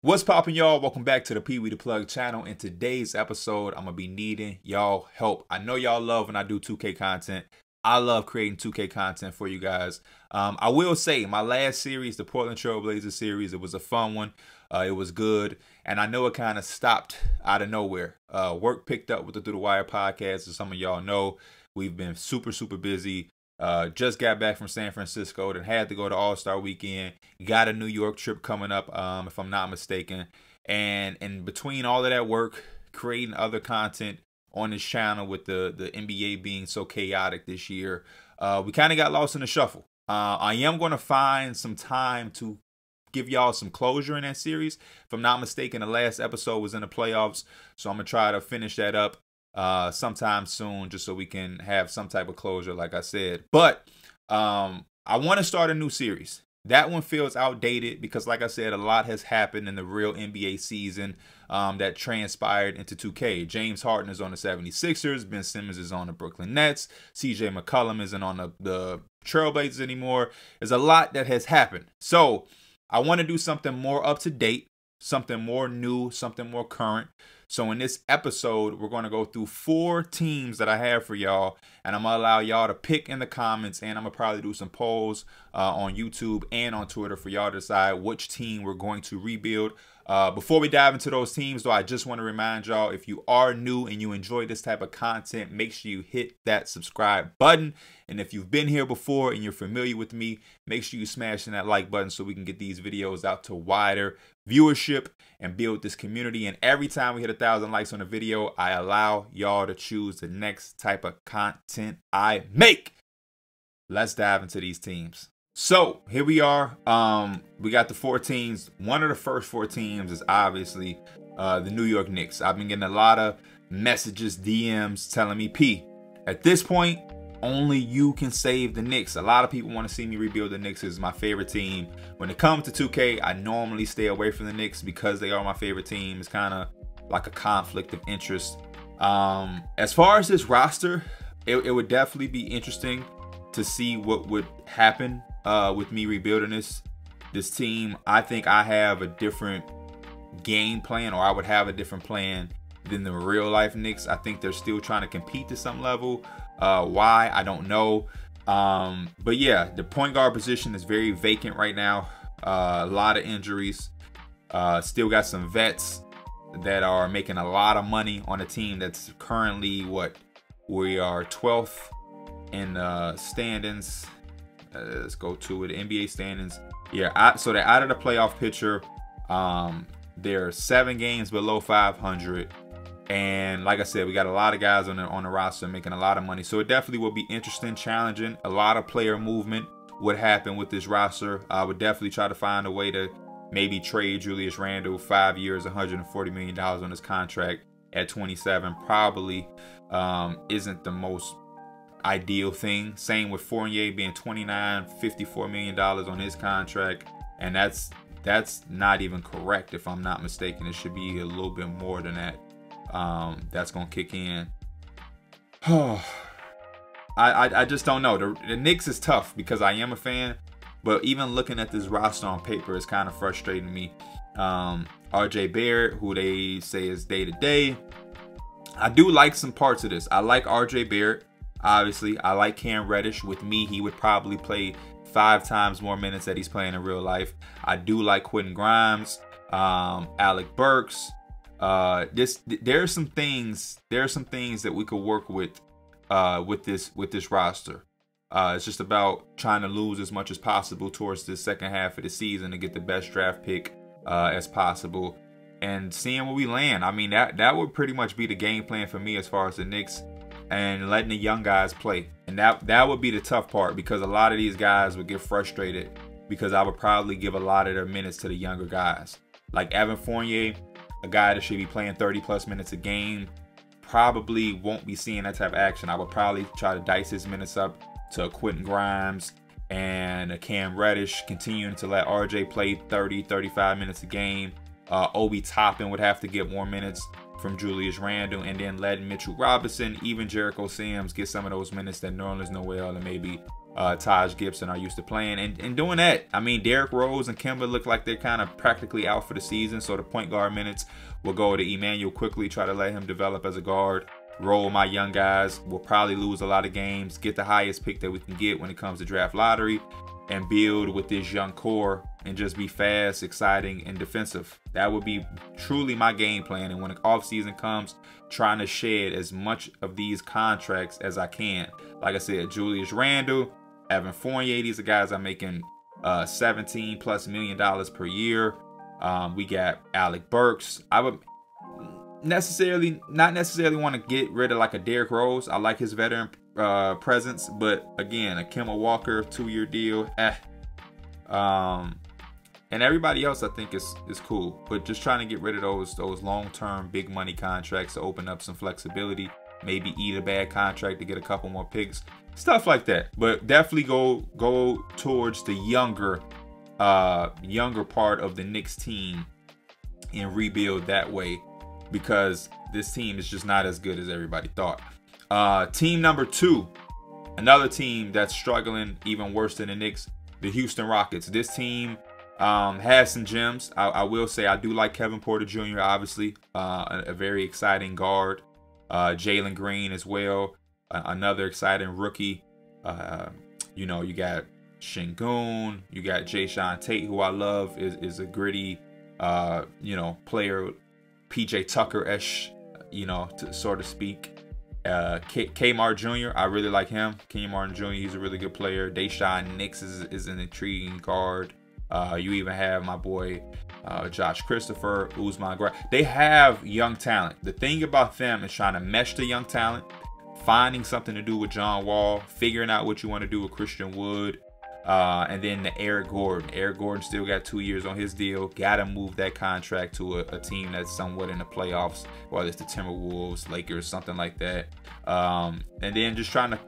What's poppin', y'all? Welcome back to the Pee Wee the Plug channel. In today's episode, I'm gonna be needing y'all help. I know y'all love when I do 2K content. I love creating 2K content for you guys. I will say my last series, the Portland Trailblazers series, it was a fun one. It was good, and I know it kind of stopped out of nowhere. Work picked up with the Through the Wire podcast, as some of y'all know. We've been super busy. Just got back from San Francisco, then had to go to All-Star Weekend. Got a New York trip coming up, if I'm not mistaken. And in between all of that work, creating other content on this channel with the NBA being so chaotic this year, we kind of got lost in the shuffle. I am going to find some time to give y'all some closure in that series. If I'm not mistaken, the last episode was in the playoffs, so I'm going to try to finish that up sometime soon, just so we can have some type of closure, like I said. But I want to start a new series. That one feels outdated because, like I said, a lot has happened in the real NBA season that transpired into 2K. James Harden is on the 76ers. Ben Simmons is on the Brooklyn Nets. CJ McCollum isn't on the Trailblazers anymore. There's a lot that has happened. So I want to do something more up to date, something more new, something more current. So in this episode, we're going to go through 4 teams that I have for y'all, and I'm going to allow y'all to pick in the comments, and I'm going to probably do some polls on YouTube and on Twitter for y'all to decide which team we're going to rebuild. Before we dive into those teams, though, I just want to remind y'all, if you are new and you enjoy this type of content, make sure you hit that subscribe button. And if you've been here before and you're familiar with me, make sure you smash in that like button so we can get these videos out to wider viewership and build this community. And every time we hit 1,000 likes on a video, I allow y'all to choose the next type of content I make. Let's dive into these teams. So here we are. We got the 4 teams. One of the first 4 teams is obviously the New York Knicks. I've been getting a lot of messages, DMs telling me, P, at this point, only you can save the Knicks. A lot of people want to see me rebuild the Knicks. It's my favorite team. When it comes to 2K, I normally stay away from the Knicks because they are my favorite team. It's kind of like a conflict of interest. As far as this roster, it would definitely be interesting to see what would happen with me rebuilding this team. I think I have a different game plan, or I would have a different plan than the real life Knicks. I think they're still trying to compete to some level. Why, I don't know. But yeah, the point guard position is very vacant right now. A lot of injuries. Still got some vets that are making a lot of money on a team that's currently, what, we are 12th in the standings. Let's go to it, NBA standings. Yeah, so they're out of the playoff picture. They're 7 games below 500. And like I said, we got a lot of guys on the roster making a lot of money. So it definitely will be interesting, challenging. A lot of player movement would happen with this roster. I would definitely try to find a way to maybe trade Julius Randle, 5 years, $140 million on his contract at 27. Probably isn't the most ideal thing. Same with Fournier being 29, $54 million on his contract. And that's not even correct, if I'm not mistaken. It should be a little bit more than that. That's gonna kick in. I just don't know. The Knicks is tough because I am a fan, but even looking at this roster on paper is kind of frustrating me. RJ Barrett, who they say is day to day, I do like some parts of this. I like RJ Barrett, obviously. I like Cam Reddish. With me, he would probably play 5 times more minutes that he's playing in real life. I do like Quentin Grimes, Alec Burks. There are some things that we could work with this roster. It's just about trying to lose as much as possible towards the second half of the season to get the best draft pick as possible and seeing where we land. I mean, that would pretty much be the game plan for me as far as the Knicks, and letting the young guys play. And that would be the tough part, because a lot of these guys would get frustrated because I would probably give a lot of their minutes to the younger guys. Like Evan Fournier, a guy that should be playing 30+ minutes a game, probably won't be seeing that type of action. I would probably try to dice his minutes up to Quentin Grimes and a Cam Reddish, continuing to let RJ play 30-35 minutes a game. Obi Toppin would have to get more minutes from Julius Randle, and then letting Mitchell Robinson, even Jericho Sims, get some of those minutes that Nerlens Noel and maybe Taj Gibson are used to playing. And doing that, I mean, Derrick Rose and Kemba look like they're kind of practically out for the season. So the point guard minutes will go to Emmanuel quickly, try to let him develop as a guard. Roll my young guys. We'll probably lose a lot of games, get the highest pick that we can get when it comes to draft lottery, and build with this young core and just be fast, exciting, and defensive. That would be truly my game plan. And when the offseason comes, trying to shed as much of these contracts as I can. Like I said, Julius Randle, Evan Fournier, these are guys I'm making $17+ million per year. We got Alec Burks. I would not necessarily want to get rid of like a Derrick Rose. I like his veteran presence, but again, a Kemba Walker 2-year deal. And everybody else I think is cool, but just trying to get rid of those long-term big money contracts to open up some flexibility. Maybe eat a bad contract to get a couple more picks, stuff like that. But definitely go towards the younger part of the Knicks team and rebuild that way, because this team is just not as good as everybody thought. Team number 2, another team that's struggling even worse than the Knicks, the Houston Rockets. This team has some gems. I will say I do like Kevin Porter Jr., obviously, a very exciting guard. Jalen Green as well, another exciting rookie. You know, you got Şengün, you got Jae'Sean Tate, who I love, is a gritty, you know, player, PJ Tucker-ish, you know, so to speak. Kmart Jr., I really like him. Kmart Jr., he's a really good player. Daishawn Nix is an intriguing guard. You even have my boy Josh Christopher, Usman Gra. They have young talent. The thing about them is trying to mesh the young talent, finding something to do with John Wall, figuring out what you want to do with Christian Wood, and then the Eric Gordon. Eric Gordon still got 2 years on his deal. Got to move that contract to a team that's somewhat in the playoffs, whether it's the Timberwolves, Lakers, something like that. And then just trying to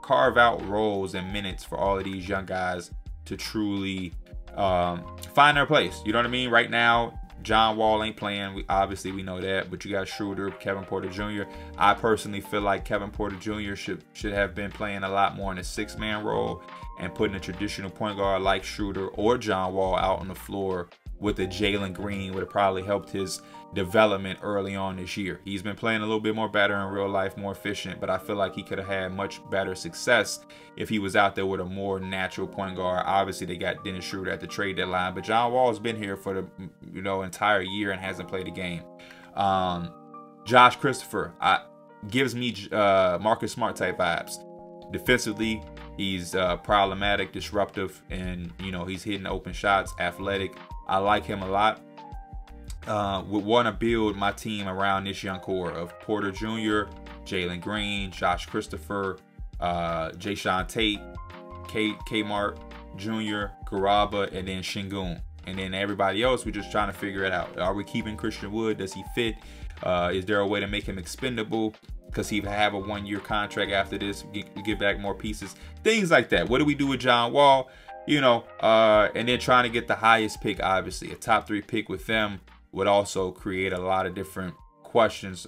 carve out roles and minutes for all of these young guys to truly find their place. You know what I mean? Right now, John Wall ain't playing. Obviously, we know that. But you got Schroeder, Kevin Porter Jr. I personally feel like Kevin Porter Jr. should have been playing a lot more in a 6-man role and putting a traditional point guard like Schroeder or John Wall out on the floor with a Jalen Green would have probably helped his development early on this year. He's been playing a little bit more better in real life, more efficient, but I feel like he could have had much better success if he was out there with a more natural point guard. Obviously, they got Dennis Schroeder at the trade deadline, but John Wall has been here for the entire year and hasn't played a game. Josh Christopher gives me Marcus Smart type vibes. Defensively, he's problematic, disruptive, and he's hitting open shots, athletic. I like him a lot. Would want to build my team around this young core of Porter Jr., Jalen Green, Josh Christopher, Jae'Sean Tate, Kmart Jr., Garaba, and then Şengün. And then everybody else, we're just trying to figure it out. Are we keeping Christian Wood? Does he fit? Is there a way to make him expendable? Because he have a 1-year contract after this, give back more pieces, things like that. What do we do with John Wall? And then trying to get the highest pick, obviously. A top 3 pick with them would also create a lot of different questions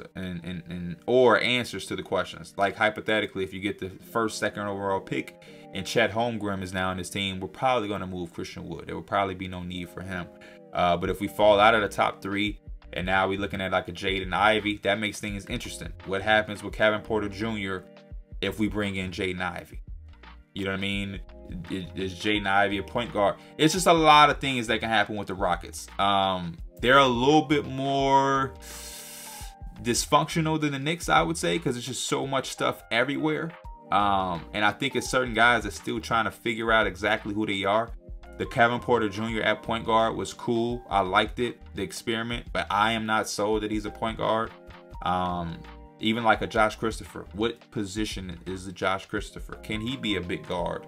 or answers to the questions. Like hypothetically, if you get the first, second overall pick and Chet Holmgren is now on this team, we're probably going to move Christian Wood. There will probably be no need for him. But if we fall out of the top 3 and now we're looking at like a Jaden Ivey, that makes things interesting. What happens with Kevin Porter Jr. if we bring in Jaden Ivey? You know what I mean? Is Jaden Ivey a point guard? It's just a lot of things that can happen with the Rockets. They're a little bit more dysfunctional than the Knicks, I would say, because it's just so much stuff everywhere. And I think it's certain guys that still trying to figure out exactly who they are. The Kevin Porter Jr. at point guard was cool. I liked it, the experiment, but I am not sold that he's a point guard. Even like a Josh Christopher. What position is the Josh Christopher? Can he be a big guard?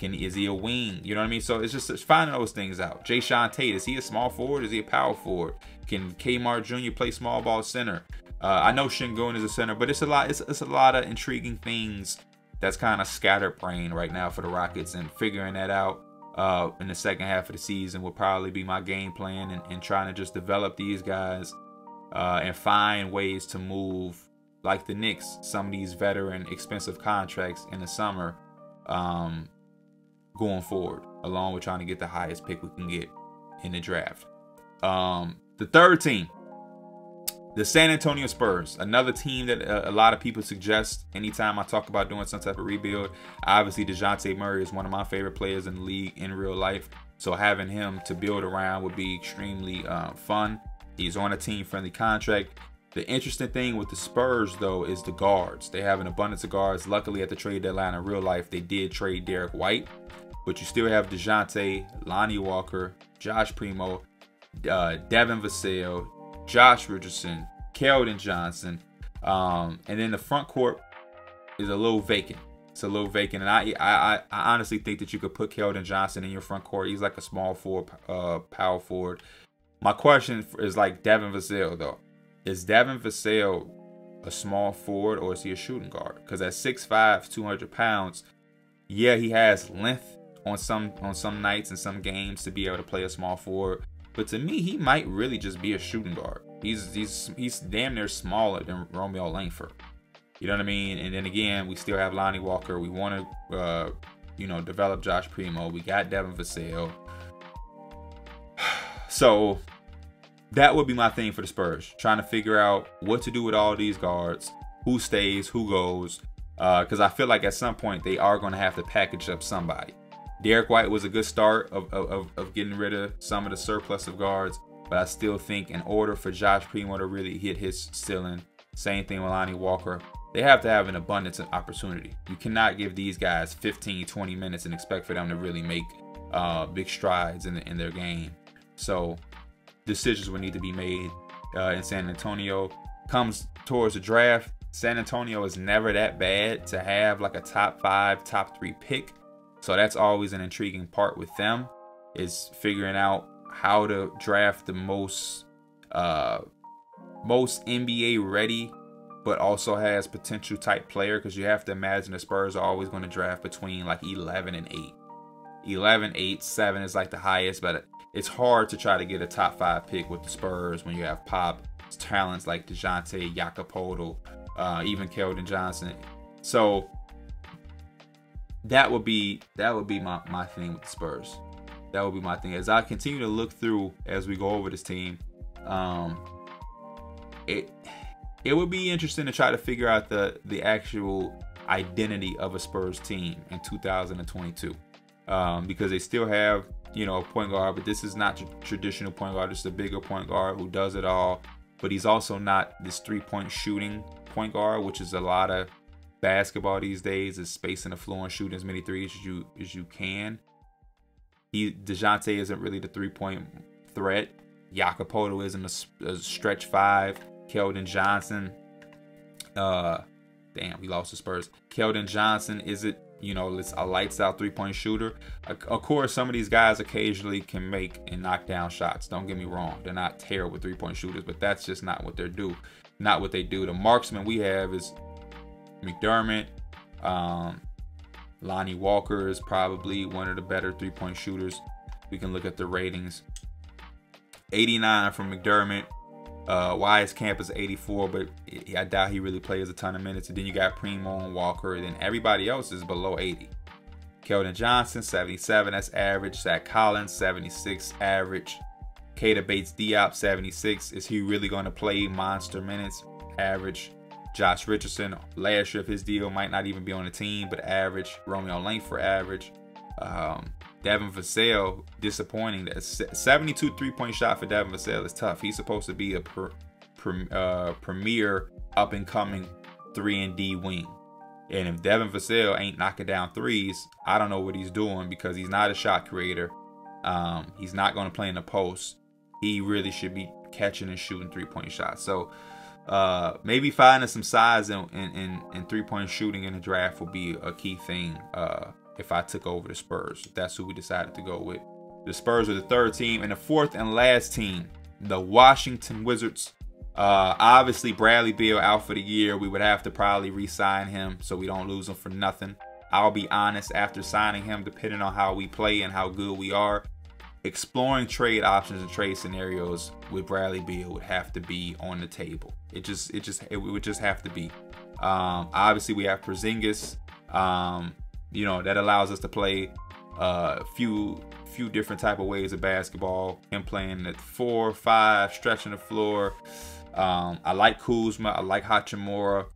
Is he a wing? You know what I mean? So it's just finding those things out. Jae'Sean Tate, is he a small forward? Is he a power forward? Can Kmart Jr. play small ball center? I know Şengün is a center, but it's a lot of intriguing things that's kind of scatterbrained right now for the Rockets, and figuring that out in the second half of the season will probably be my game plan, and trying to just develop these guys and find ways to move, like the Knicks, some of these veteran expensive contracts in the summer going forward, along with trying to get the highest pick we can get in the draft. The third team, the San Antonio Spurs, another team that a lot of people suggest anytime I talk about doing some type of rebuild. Obviously, DeJounte Murray is one of my favorite players in the league in real life, so having him to build around would be extremely fun. He's on a team-friendly contract. The interesting thing with the Spurs, though, is the guards. They have an abundance of guards. Luckily, at the trade deadline in real life, they did trade Derek White, but you still have DeJounte, Lonnie Walker, Josh Primo, Devin Vassell, Josh Richardson, Keldon Johnson, and then the front court is a little vacant. It's a little vacant, and I honestly think that you could put Keldon Johnson in your front court. He's like a small forward, power forward. My question is like Devin Vassell, though. Is Devin Vassell a small forward, or is he a shooting guard? Because at 6'5", 200 pounds, yeah, he has length on some nights and some games to be able to play a small forward. But to me, he might really just be a shooting guard. He's damn near smaller than Romeo Langford. You know what I mean? And then again, we still have Lonnie Walker. We want to, develop Josh Primo. We got Devin Vassell. So that would be my thing for the Spurs. Trying to figure out what to do with all these guards. Who stays, who goes. Because I feel like at some point they are going to have to package up somebody. Derek White was a good start of getting rid of some of the surplus of guards. But I still think in order for Josh Primo to really hit his ceiling, same thing with Lonnie Walker, they have to have an abundance of opportunity. You cannot give these guys 15, 20 minutes and expect for them to really make big strides in their game. So decisions will need to be made in San Antonio. Comes towards the draft, San Antonio is never that bad to have like a top 5, top 3 pick. So that's always an intriguing part with them, is figuring out how to draft the most NBA ready, but also has potential type player. Because you have to imagine the Spurs are always going to draft between like 11 and 8. 11, 8, 7 is like the highest, but it's hard to try to get a top 5 pick with the Spurs when you have pop talents like DeJounte, Jakob, even Keldon Johnson. So that would be my thing with the Spurs. That would be my thing. As I continue to look through as we go over this team, it would be interesting to try to figure out the actual identity of a Spurs team in 2022, because they still have a point guard, but this is not traditional point guard. This is a bigger point guard who does it all, but he's also not this 3-point shooting point guard, which is a lot of basketball these days, is spacing the floor and shooting as many threes as you can. DeJounte isn't really the 3-point threat. Jakob isn't a stretch 5. Keldon Johnson, damn, we lost the Spurs. Keldon Johnson isn't, a lights out 3-point shooter. Of course, some of these guys occasionally can make and knock down shots. Don't get me wrong; they're not terrible 3-point shooters, but that's just not what they do. Not what they do. The marksman we have is McDermott. Lonnie Walker is probably one of the better 3-point shooters. We can look at the ratings. 89 from McDermott. Wyatt Camp is 84, but I doubt he really plays a ton of minutes. And then you got Primo and Walker, and then everybody else is below 80. Keldon Johnson, 77, that's average. Zach Collins, 76, average. Keita Bates-Diop, 76. Is he really going to play monster minutes? Average. Josh Richardson, last year of his deal, might not even be on the team, but average. Romeo Langford, average. Devin Vassell, disappointing. That 72 3-point shot for Devin Vassell is tough. He's supposed to be a premier up-and-coming 3-and-D wing. And if Devin Vassell ain't knocking down threes, I don't know what he's doing, because he's not a shot creator. He's not going to play in the post. He really should be catching and shooting 3-point shots. So maybe finding some size in 3-point shooting in the draft will be a key thing if I took over the Spurs. If that's who we decided to go with. The Spurs are the third team. And the fourth and last team, the Washington Wizards. Obviously, Bradley Beal out for the year. We would have to probably re-sign him so we don't lose him for nothing. I'll be honest, after signing him, depending on how we play and how good we are, exploring trade options and trade scenarios with Bradley Beal would have to be on the table. It would just have to be. Obviously, we have Porzingis. you know, that allows us to play a few different type of ways of basketball. Him playing at 4, 5, stretching the floor. I like Kuzma. I like Hachimura.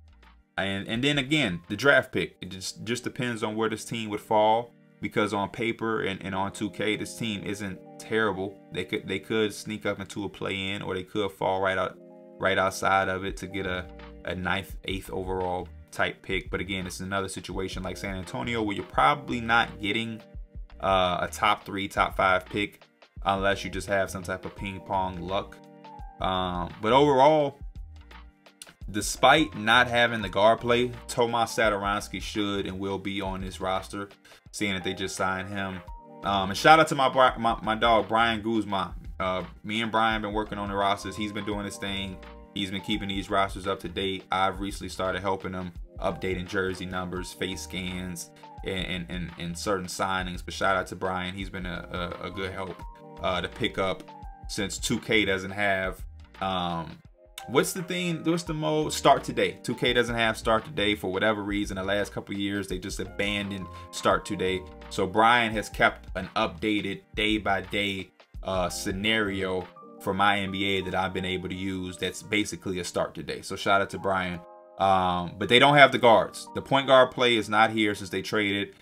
And then again, the draft pick. It just depends on where this team would fall, because on paper and on 2K, this team isn't terrible. They could sneak up into a play-in, or they could fall right outside of it to get a 9th, 8th overall type pick. But again, it's another situation like San Antonio, where you're probably not getting a top 3, top 5 pick unless you just have some type of ping pong luck. But overall, despite not having the guard play, Tomas Satoransky should and will be on this roster, seeing that they just signed him. And shout out to my dog Brian Guzman. Me and Brian been working on the rosters. He's been doing his thing. He's been keeping these rosters up to date. I've recently started helping him updating jersey numbers, face scans, and certain signings. But shout out to Brian. He's been a good help to pick up, since 2K doesn't have what's the mode? Start today. 2K doesn't have start today for whatever reason. The last couple of years, they just abandoned start today. So Brian has kept an updated day-by-day scenario for my NBA that I've been able to use. That's basically a start today. So shout out to Brian. But they don't have the guards. The point guard play is not here since they traded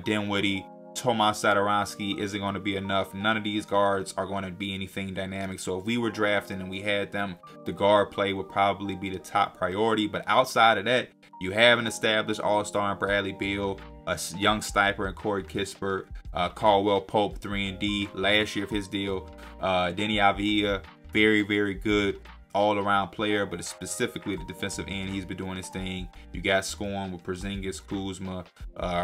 Dinwiddie. Tomas Satoransky isn't going to be enough. None of these guards are going to be anything dynamic. So if we were drafting and we had them, the guard play would probably be the top priority. But outside of that, you have an established all-star in Bradley Beal, a young sniper in Corey Kispert, Caldwell Pope, 3-and-D, last year of his deal. Denny Avila, very, very good all-around player, but specifically the defensive end, he's been doing his thing. You got scoring with Porzingis, Kuzma,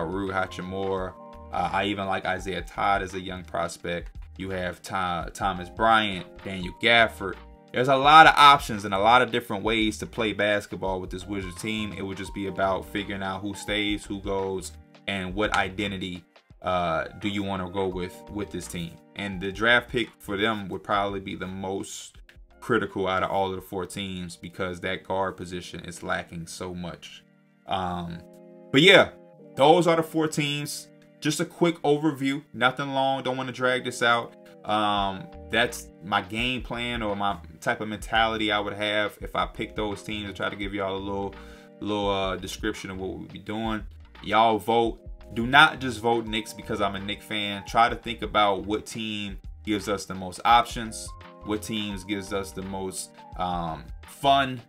Rui Hachimura. I even like Isaiah Todd as a young prospect. You have Thomas Bryant, Daniel Gafford. There's a lot of options and a lot of different ways to play basketball with this Wizards team. It would just be about figuring out who stays, who goes, and what identity do you want to go with this team. And the draft pick for them would probably be the most critical out of all of the 4 teams, because that guard position is lacking so much. But yeah, those are the 4 teams. Just a quick overview, nothing long, don't want to drag this out. That's my game plan, or my type of mentality I would have if I pick those teams. To try to give y'all a little description of what we'll be doing. Y'all vote. Do not just vote Knicks because I'm a Knicks fan. Try to think about what team gives us the most options, what teams gives us the most fun.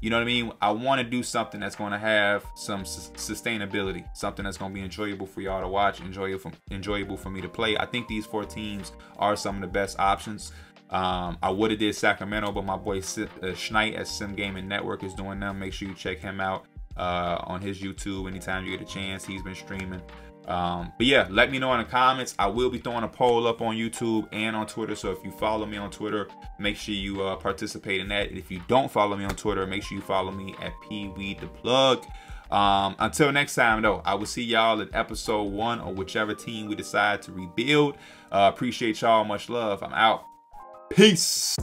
You know what I mean? I want to do something that's going to have some sustainability, something that's going to be enjoyable for y'all to watch, enjoyable for me to play. I think these 4 teams are some of the best options. I would have did Sacramento, but my boy Schneid at Sim Gaming Network is doing them. Make sure you check him out on his YouTube anytime you get a chance. He's been streaming. But yeah, let me know in the comments. I will be throwing a poll up on YouTube and on Twitter. So if you follow me on Twitter, make sure you participate in that. And if you don't follow me on Twitter, make sure you follow me at PWThePlug. Until next time, though, I will see y'all at episode 1 or whichever team we decide to rebuild. Appreciate y'all. Much love. I'm out. Peace.